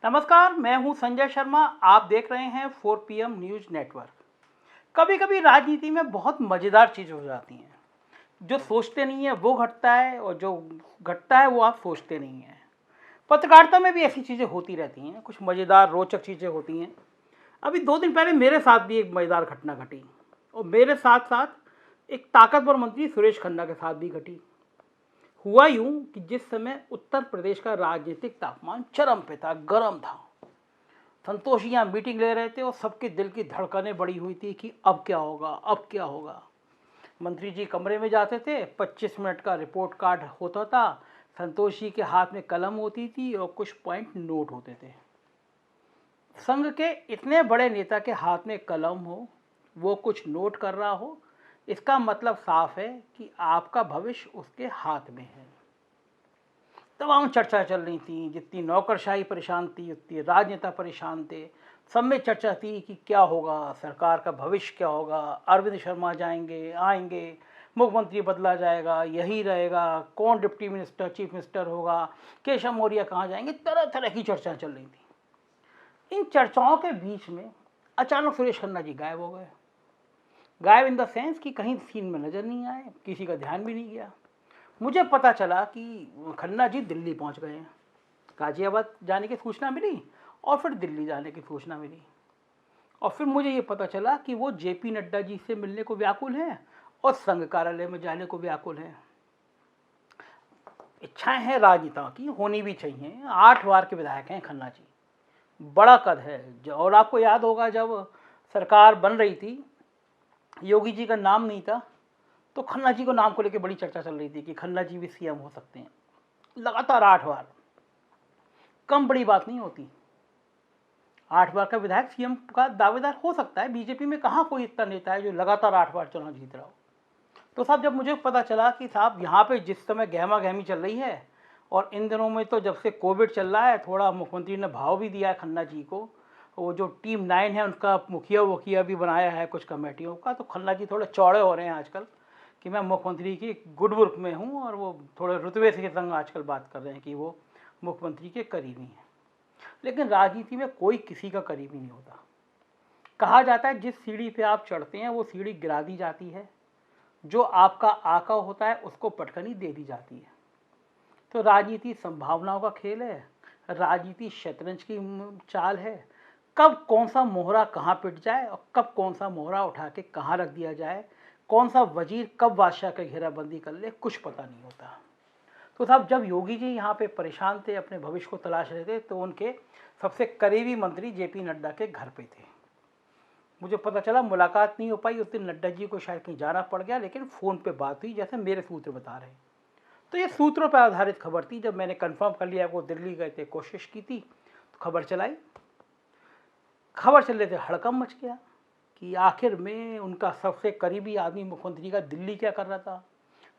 नमस्कार, मैं हूं संजय शर्मा। आप देख रहे हैं 4 PM न्यूज़ नेटवर्क। कभी कभी राजनीति में बहुत मज़ेदार चीज़ हो जाती हैं। जो सोचते नहीं है वो घटता है और जो घटता है वो आप सोचते नहीं हैं। पत्रकारिता में भी ऐसी चीज़ें होती रहती हैं, कुछ मज़ेदार रोचक चीज़ें होती हैं। अभी 2 दिन पहले मेरे साथ भी एक मज़ेदार घटना घटी और मेरे साथ साथ एक ताकतवर मंत्री सुरेश खन्ना के साथ भी घटी। हुआ यूं कि जिस समय उत्तर प्रदेश का राजनीतिक तापमान चरम पे था, गर्म था, संतोष जी यहाँ मीटिंग ले रहे थे और सबके दिल की धड़कनें बढ़ी हुई थी कि अब क्या होगा, अब क्या होगा। मंत्री जी कमरे में जाते थे, 25 मिनट का रिपोर्ट कार्ड होता था, संतोष जी के हाथ में कलम होती थी और कुछ पॉइंट नोट होते थे। संघ के इतने बड़े नेता के हाथ में कलम हो, वो कुछ नोट कर रहा हो, इसका मतलब साफ है कि आपका भविष्य उसके हाथ में है। तमाम चर्चा चल रही थी, जितनी नौकरशाही परेशान थी उतनी राजनेता परेशान थे। सब में चर्चा थी कि क्या होगा, सरकार का भविष्य क्या होगा, अरविंद शर्मा जाएंगे आएंगे, मुख्यमंत्री बदला जाएगा, यही रहेगा, कौन डिप्टी मिनिस्टर चीफ मिनिस्टर होगा, केशव मौर्य कहाँ जाएंगे, तरह तरह की चर्चाएं चल रही थी। इन चर्चाओं के बीच में अचानक सुरेश खन्ना जी गायब हो गए। गायब इन द सेंस कि कहीं सीन में नजर नहीं आए, किसी का ध्यान भी नहीं गया। मुझे पता चला कि खन्ना जी दिल्ली पहुंच गए हैं। गाजियाबाद जाने की सूचना मिली और फिर दिल्ली जाने की सूचना मिली और फिर मुझे ये पता चला कि वो जेपी नड्डा जी से मिलने को व्याकुल हैं और संघ कार्यालय में जाने को व्याकुल हैं। इच्छाएं हैं राजनेताओं की, होनी भी चाहिए। 8 बार के विधायक हैं खन्ना जी, बड़ा कद है। और आपको याद होगा जब सरकार बन रही थी, योगी जी का नाम नहीं था, तो खन्ना जी को नाम को लेकर बड़ी चर्चा चल रही थी कि खन्ना जी भी सीएम हो सकते हैं। लगातार 8 बार, कम बड़ी बात नहीं होती। 8 बार का विधायक सीएम का दावेदार हो सकता है। बीजेपी में कहाँ कोई इतना नेता है जो लगातार 8 बार चुनाव जीत रहा हो। तो साहब जब मुझे पता चला कि साहब यहाँ पे जिस समय गहमा गहमी चल रही है, और इन दिनों में तो जब से कोविड चल रहा है, थोड़ा मुख्यमंत्री ने भाव भी दिया है खन्ना जी को। वो जो टीम 9 है उनका मुखिया वखिया भी बनाया है कुछ कमेटियों का, तो खन्ना जी थोड़े चौड़े हो रहे हैं आजकल कि मैं मुख्यमंत्री की गुडबुक में हूँ, और वो थोड़े रुतबे से संग आजकल बात कर रहे हैं कि वो मुख्यमंत्री के करीबी हैं। लेकिन राजनीति में कोई किसी का करीबी नहीं होता। कहा जाता है जिस सीढ़ी पे आप चढ़ते हैं वो सीढ़ी गिरा दी जाती है, जो आपका आका होता है उसको पटखनी दे दी जाती है। तो राजनीति संभावनाओं का खेल है, राजनीति शतरंज की चाल है। कब कौन सा मोहरा कहाँ पिट जाए और कब कौन सा मोहरा उठा के कहाँ रख दिया जाए, कौन सा वजीर कब बादशाह की घेराबंदी कर ले, कुछ पता नहीं होता। तो साहब जब योगी जी यहाँ पे परेशान थे, अपने भविष्य को तलाश रहे थे, तो उनके सबसे करीबी मंत्री जेपी नड्डा के घर पे थे। मुझे पता चला मुलाकात नहीं हो पाई उस दिन, नड्डा जी को शायद कहीं जाना पड़ गया, लेकिन फ़ोन पे बात हुई जैसे मेरे सूत्र बता रहे हैं। तो ये सूत्रों पर आधारित खबर थी। जब मैंने कंफर्म कर लिया वो दिल्ली गए थे, कोशिश की थी, तो खबर चलाई। खबर चलने से हड़कंप मच गया कि आखिर में उनका सबसे करीबी आदमी मुख्यमंत्री का दिल्ली क्या कर रहा था,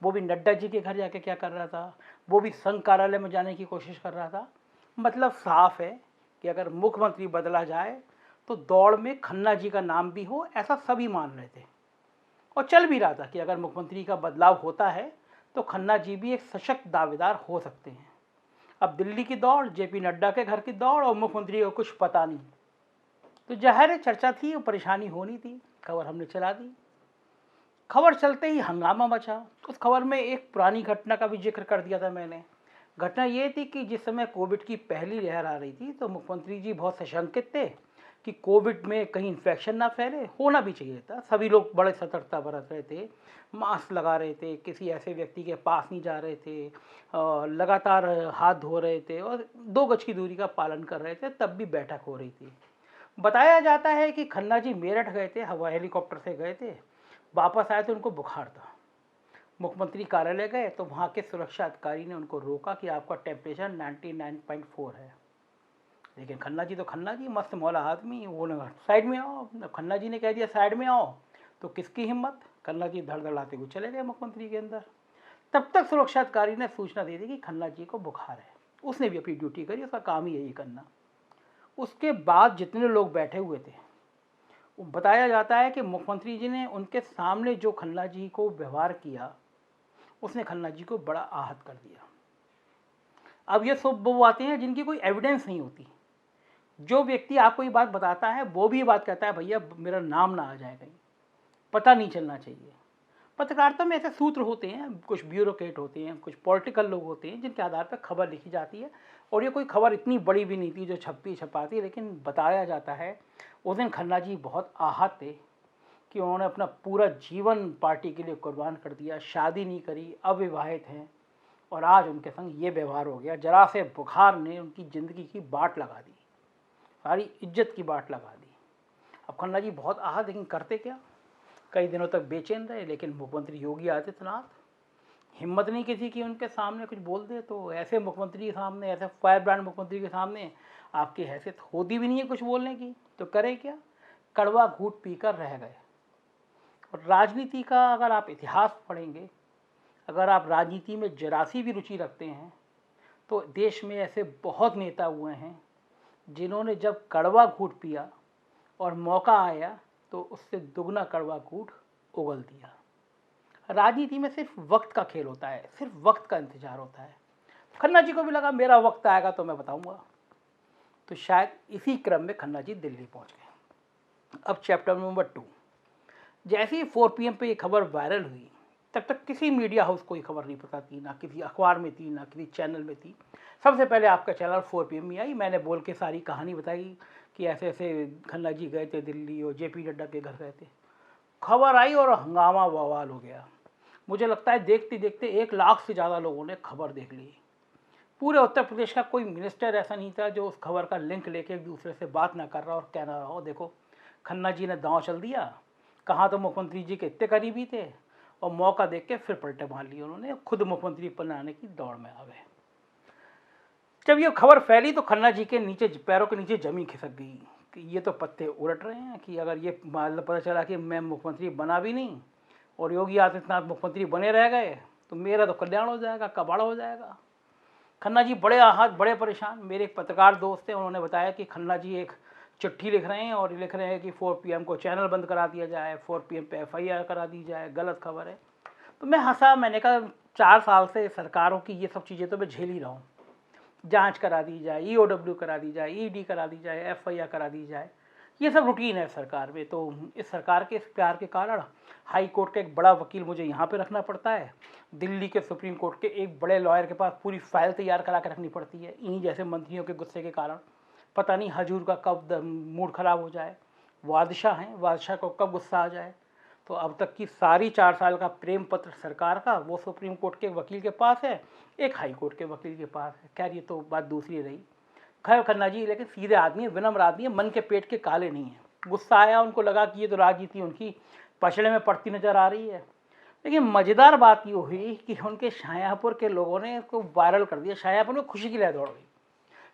वो भी नड्डा जी के घर जाके क्या कर रहा था, वो भी संघ कार्यालय में जाने की कोशिश कर रहा था। मतलब साफ है कि अगर मुख्यमंत्री बदला जाए तो दौड़ में खन्ना जी का नाम भी हो, ऐसा सभी मान रहे थे। और चल भी रहा था कि अगर मुख्यमंत्री का बदलाव होता है तो खन्ना जी भी एक सशक्त दावेदार हो सकते हैं। अब दिल्ली की दौड़, जेपी नड्डा के घर की दौड़, और मुख्यमंत्री को कुछ पता नहीं। तो जाहिर है चर्चा थी, परेशानी होनी थी, खबर हमने चला दी। खबर चलते ही हंगामा मचा। उस खबर में एक पुरानी घटना का भी जिक्र कर दिया था मैंने। घटना ये थी कि जिस समय कोविड की पहली लहर आ रही थी, तो मुख्यमंत्री जी बहुत सशंकित थे कि कोविड में कहीं इन्फेक्शन ना फैले। होना भी चाहिए था, सभी लोग बड़े सतर्कता बरत रहे थे, मास्क लगा रहे थे, किसी ऐसे व्यक्ति के पास नहीं जा रहे थे, लगातार हाथ धो रहे थे और 2 गज की दूरी का पालन कर रहे थे। तब भी बैठक हो रही थी। बताया जाता है कि खन्ना जी मेरठ गए थे, हवाई हेलीकॉप्टर से गए थे, वापस आए तो उनको बुखार था। मुख्यमंत्री कार्यालय गए तो वहाँ के सुरक्षा अधिकारी ने उनको रोका कि आपका टेम्परेचर 99.4 है। लेकिन खन्ना जी तो खन्ना जी, मस्त मौला आदमी, वो साइड में आओ। खन्ना जी ने कह दिया साइड में आओ, तो किसकी हिम्मत। खन्ना जी धड़धड़ाते हुए चले गए मुख्यमंत्री के अंदर। तब तक सुरक्षा अधिकारी ने सूचना दे दी कि खन्ना जी को बुखार है। उसने भी अपनी ड्यूटी करी, उसका काम ही यही करना। उसके बाद जितने लोग बैठे हुए थे, बताया जाता है कि मुख्यमंत्री जी ने उनके सामने जो खन्ना जी को व्यवहार किया, उसने खन्ना जी को बड़ा आहत कर दिया। अब ये सब वो आते हैं जिनकी कोई एविडेंस नहीं होती, जो व्यक्ति आपको ये बात बताता है वो भी ये बात कहता है भैया मेरा नाम ना आ जाए कहीं, पता नहीं चलना चाहिए। पत्रकारिता में ऐसे सूत्र होते हैं, कुछ ब्यूरोक्रेट होते हैं, कुछ पॉलिटिकल लोग होते हैं जिनके आधार पर खबर लिखी जाती है। और ये कोई खबर इतनी बड़ी भी नहीं थी जो छपाती, लेकिन बताया जाता है उस दिन खन्ना जी बहुत आहत थे कि उन्होंने अपना पूरा जीवन पार्टी के लिए कुर्बान कर दिया, शादी नहीं करी, अविवाहित हैं, और आज उनके संग ये व्यवहार हो गया। जरा से बुखार ने उनकी ज़िंदगी की बाट लगा दी, सारी इज्जत की बाट लगा दी। अब खन्ना जी बहुत आहत, लेकिन करते क्या, कई दिनों तक बेचैन रहे। लेकिन मुख्यमंत्री योगी आदित्यनाथ हिम्मत नहीं किसी की उनके सामने कुछ बोल दे। तो ऐसे मुख्यमंत्री के सामने, ऐसे फायर ब्रांड मुख्यमंत्री के सामने आपकी हैसियत होती भी नहीं है कुछ बोलने की, तो करे क्या, कड़वा घूंट पीकर रह गए। और राजनीति का अगर आप इतिहास पढ़ेंगे, अगर आप राजनीति में जरा सी भी रुचि रखते हैं, तो देश में ऐसे बहुत नेता हुए हैं जिन्होंने जब कड़वा घूंट पिया और मौका आया तो उससे दुगना कड़वा घूंट उगल दिया। राजनीति में सिर्फ वक्त का खेल होता है, सिर्फ वक्त का इंतजार होता है। खन्ना जी को भी लगा मेरा वक्त आएगा तो मैं बताऊंगा, तो शायद इसी क्रम में खन्ना जी दिल्ली पहुंच गए। अब चैप्टर नंबर 2। जैसे ही 4 PM पे ये खबर वायरल हुई, तब तक किसी मीडिया हाउस को ये खबर नहीं पता थी, ना किसी अखबार में थी, ना किसी चैनल में थी। सबसे पहले आपका चैनल 4 PM में आई, मैंने बोल के सारी कहानी बताई कि ऐसे ऐसे खन्ना जी गए थे दिल्ली और JP नड्डा के घर गए थे। खबर आई और हंगामा बवाल हो गया। मुझे लगता है देखते देखते 1 लाख से ज़्यादा लोगों ने खबर देख ली। पूरे उत्तर प्रदेश का कोई मिनिस्टर ऐसा नहीं था जो उस खबर का लिंक लेके एक दूसरे से बात ना कर रहा और कह ना रहा हो देखो खन्ना जी ने दांव चल दिया, कहाँ तो मुख्यमंत्री जी के इतने करीबी थे, और मौका देख के फिर पलटे मार लिए उन्होंने, खुद मुख्यमंत्री बनाने की दौड़ में आ गए। जब ये खबर फैली तो खन्ना जी के नीचे, पैरों के नीचे जमीन खिसक गई कि ये तो पत्ते उलट रहे हैं कि अगर ये पता चला कि मैं मुख्यमंत्री बना भी नहीं और योगी आदित्यनाथ मुख्यमंत्री बने रह गए तो मेरा तो कल्याण हो जाएगा, कबाड़ा हो जाएगा। खन्ना जी बड़े आहत, बड़े परेशान। मेरे एक पत्रकार दोस्त थे, उन्होंने बताया कि खन्ना जी एक चिट्ठी लिख रहे हैं और लिख रहे हैं कि 4 PM को चैनल बंद करा दिया जाए, 4 PM पे FIR करा दी जाए, गलत खबर है। तो मैं हंसा, मैंने कहा 4 साल से सरकारों की ये सब चीज़ें तो मैं झेल ही रहा हूँ, जांच करा दी जाए, EOW करा दी जाए, ED करा दी जाए, FIR करा दी जाए, ये सब रूटीन है सरकार में। तो इस सरकार के इस प्यार के कारण हाई कोर्ट का एक बड़ा वकील मुझे यहाँ पे रखना पड़ता है, दिल्ली के सुप्रीम कोर्ट के एक बड़े लॉयर के पास पूरी फाइल तैयार करा के रखनी पड़ती है। इन्हीं जैसे मंत्रियों के गुस्से के कारण पता नहीं हजूर का कब मूड ख़राब हो जाए, बादशाह हैं, बादशाह को कब गुस्सा आ जाए। तो अब तक की सारी 4 साल का प्रेम पत्र सरकार का वो सुप्रीम कोर्ट के वकील के पास है, एक हाई कोर्ट के वकील के पास है। खैर ये तो बात दूसरी रही। खैर खन्ना जी लेकिन सीधे आदमी है, विनम्र आदमी है, मन के पेट के काले नहीं है। गुस्सा आया, उनको लगा कि ये तो राजनीति उनकी पछड़े में पड़ती नज़र आ रही है। लेकिन मज़ेदार बात ये हुई कि उनके शाहजहाँपुर के लोगों ने इसको वायरल कर दिया। शाहजहाँपुर में खुशी की लहर दौड़ गई।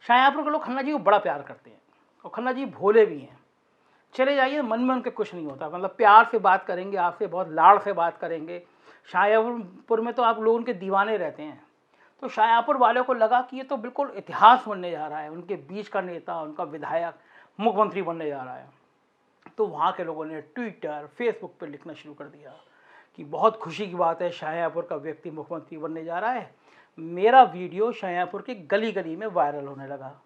शाहजहाँपुर के लोग खन्ना जी को बड़ा प्यार करते हैं और खन्ना जी भोले भी हैं। चले जाइए, मन में उनके कुछ नहीं होता, मतलब प्यार से बात करेंगे आपसे, बहुत लाड़ से बात करेंगे। शाहजहाँपुर में तो आप लोग उनके दीवाने रहते हैं। तो शाहजहाँपुर वालों को लगा कि ये तो बिल्कुल इतिहास बनने जा रहा है, उनके बीच का नेता, उनका विधायक मुख्यमंत्री बनने जा रहा है। तो वहाँ के लोगों ने ट्विटर, फेसबुक पर लिखना शुरू कर दिया कि बहुत खुशी की बात है, शाहजहाँपुर का व्यक्ति मुख्यमंत्री बनने जा रहा है। मेरा वीडियो शाहजहाँपुर के गली गली में वायरल होने लगा।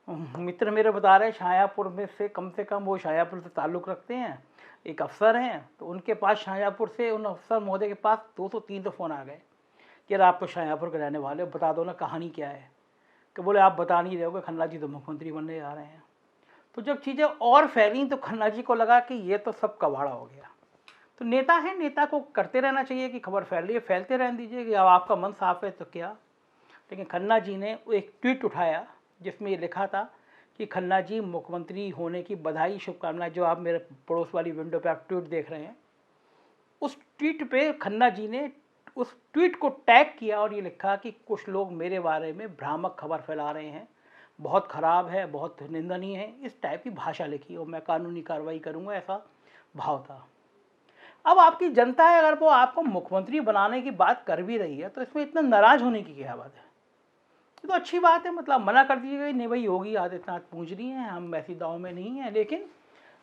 मित्र मेरे बता रहे शाहजहाँपुर में से कम वो शाहजहाँपुर से ताल्लुक़ रखते हैं, एक अफसर हैं, तो उनके पास शाहजहाँपुर से उन अफसर महोदय के पास 200-300 फ़ोन आ गए कि यार आप तो शाहजहाँपुर के रहने वाले हो, बता दो ना कहानी क्या है। कि बोले आप बता नहीं रहे हो, खन्ना जी तो मुख्यमंत्री बनने जा रहे हैं। तो जब चीज़ें और फैली तो खन्ना जी को लगा कि ये तो सब कबाड़ा हो गया। तो नेता है, नेता को करते रहना चाहिए कि खबर फैल रही है, फैलते रहने दीजिए कि अब आपका मन साफ है तो क्या। लेकिन खन्ना जी ने एक ट्वीट उठाया जिसमें ये लिखा था कि खन्ना जी मुख्यमंत्री होने की बधाई, शुभकामनाएं। जो आप मेरे पड़ोस वाली विंडो पे आप ट्वीट देख रहे हैं, उस ट्वीट पे खन्ना जी ने उस ट्वीट को टैग किया और ये लिखा कि कुछ लोग मेरे बारे में भ्रामक खबर फैला रहे हैं, बहुत ख़राब है, बहुत निंदनीय है, इस टाइप की भाषा लिखी और मैं कानूनी कार्रवाई करूँगा, ऐसा भाव था। अब आपकी जनता है, अगर वो आपको मुख्यमंत्री बनाने की बात कर भी रही है तो इसमें इतना नाराज़ होने की क्या बात है। ये तो अच्छी बात है, मतलब मना कर दीजिएगा नहीं भाई योगी आदित्यनाथ पूछ रही हैं, हम ऐसी दाव में नहीं हैं, लेकिन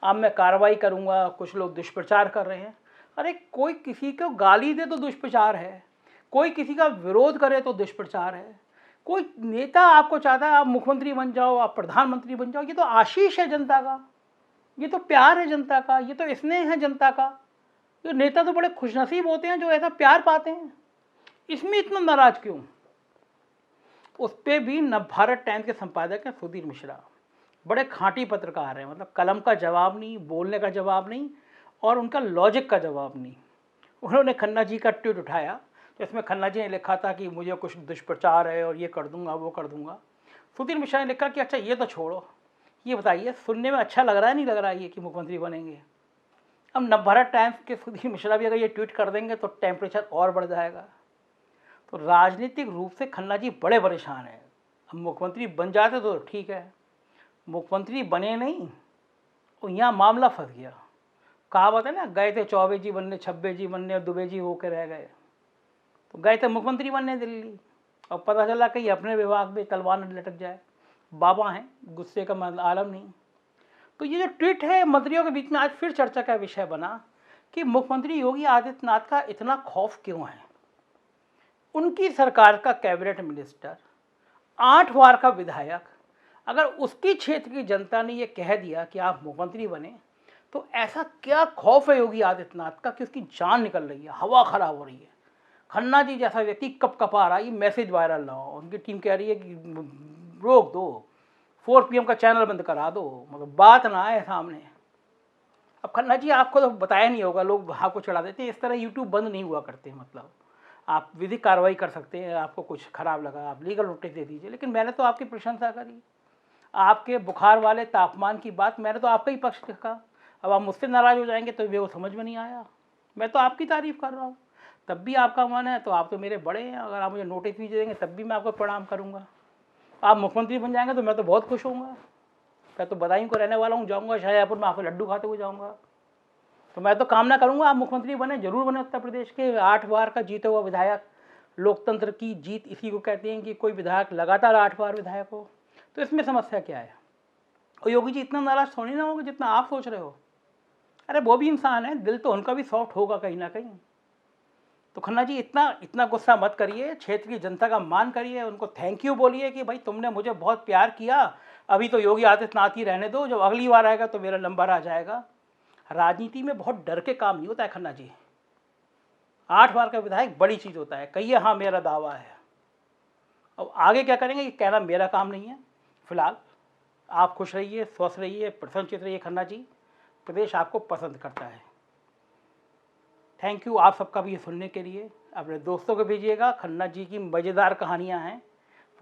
अब मैं कार्रवाई करूँगा। कुछ लोग दुष्प्रचार कर रहे हैं। अरे कोई किसी को गाली दे तो दुष्प्रचार है, कोई किसी का विरोध करे तो दुष्प्रचार है, कोई नेता आपको चाहता है आप मुख्यमंत्री बन जाओ, आप प्रधानमंत्री बन जाओ, ये तो आशीष है जनता का, ये तो प्यार है जनता का, ये तो स्नेह है जनता का। तो नेता तो बड़े खुशनसीब होते हैं जो ऐसा प्यार पाते हैं, इसमें इतना नाराज क्यों? उस पर भी नवभारत टाइम्स के संपादक हैं सुधीर मिश्रा, बड़े खांटी पत्रकार हैं, मतलब कलम का जवाब नहीं, बोलने का जवाब नहीं, और उनका लॉजिक का जवाब नहीं। उन्होंने खन्ना जी का ट्वीट उठाया, तो इसमें खन्ना जी ने लिखा था कि मुझे कुछ दुष्प्रचार है और ये कर दूंगा वो कर दूंगा। सुधीर मिश्रा ने लिखा कि अच्छा ये तो छोड़ो, ये बताइए सुनने में अच्छा लग रहा है नहीं लग रहा है ये कि मुख्यमंत्री बनेंगे? अब नवभारत टाइम्स के सुधीर मिश्रा भी अगर ये ट्वीट कर देंगे तो टेम्परेचर और बढ़ जाएगा। तो राजनीतिक रूप से खन्ना जी बड़े परेशान हैं। अब मुख्यमंत्री बन जाते तो ठीक है, मुख्यमंत्री बने नहीं तो यहाँ मामला फंस गया। कहावत है ना, गए थे चौबे जी बनने, छब्बे जी बनने और दुबे जी होकर रह गए। तो गए थे मुख्यमंत्री बनने दिल्ली, और पता चला कहीं अपने विभाग में तलवार न लटक जाए। बाबा हैं, गुस्से का आलम नहीं। तो ये जो ट्वीट है मंत्रियों के बीच में आज फिर चर्चा का विषय बना कि मुख्यमंत्री योगी आदित्यनाथ का इतना खौफ क्यों है। उनकी सरकार का कैबिनेट मिनिस्टर, 8 बार का विधायक, अगर उसकी क्षेत्र की जनता ने ये कह दिया कि आप मुख्यमंत्री बने, तो ऐसा क्या खौफ है योगी आदित्यनाथ का कि उसकी जान निकल रही है, हवा खराब हो रही है। खन्ना जी जैसा व्यक्ति कप कपा रहा है, ये मैसेज वायरल ना हो, उनकी टीम कह रही है कि रोक दो, 4 PM का चैनल बंद करा दो, मतलब बात ना आए सामने। अब खन्ना जी आपको तो बताया नहीं होगा, लोग आपको चढ़ा देते हैं, इस तरह यूट्यूब बंद नहीं हुआ करते। मतलब आप विधिक कार्रवाई कर सकते हैं, आपको कुछ खराब लगा आप लीगल नोटिस दे दीजिए, लेकिन मैंने तो आपकी प्रशंसा करी, आपके बुखार वाले तापमान की बात, मैंने तो आपका ही पक्ष देखा। अब आप मुझसे नाराज़ हो जाएंगे तो वो समझ में नहीं आया, मैं तो आपकी तारीफ़ कर रहा हूँ। तब भी आपका मन है तो आप तो मेरे बड़े हैं, अगर आप मुझे नोटिस भी देंगे तब भी मैं आपको प्रणाम करूँगा। आप मुख्यमंत्री बन जाएंगे तो मैं तो बहुत खुश होऊंगा, मैं तो बदायूं को रहने वाला हूँ, जाऊँगा शाहजहाँपुर में आपको लड्डू खाते हुए जाऊँगा। तो मैं तो कामना करूँगा आप मुख्यमंत्री बने, जरूर बने। उत्तर प्रदेश के 8 बार का जीते हुआ विधायक, लोकतंत्र की जीत इसी को कहते हैं कि कोई विधायक लगातार 8 बार विधायक हो। तो इसमें समस्या क्या है? और योगी जी इतना नाराज थोड़ी ना होगा जितना आप सोच रहे हो। अरे वो भी इंसान है, दिल तो उनका भी सॉफ्ट होगा कहीं ना कहीं। तो खन्ना जी इतना गुस्सा मत करिए, क्षेत्र की जनता का मान करिए, उनको थैंक यू बोलिए कि भाई तुमने मुझे बहुत प्यार किया, अभी तो योगी आदित्यनाथ ही रहने दो, जब अगली बार आएगा तो मेरा नंबर आ जाएगा। राजनीति में बहुत डर के काम नहीं होता है खन्ना जी। 8 बार का विधायक बड़ी चीज़ होता है, कहिए हाँ मेरा दावा है। अब आगे क्या करेंगे ये कहना मेरा काम नहीं है। फिलहाल आप खुश रहिए, स्वस्थ रहिए, प्रसन्नचित्त रहिए खन्ना जी, प्रदेश आपको पसंद करता है। थैंक यू आप सबका भी ये सुनने के लिए। अपने दोस्तों को भेजिएगा, खन्ना जी की मज़ेदार कहानियाँ हैं।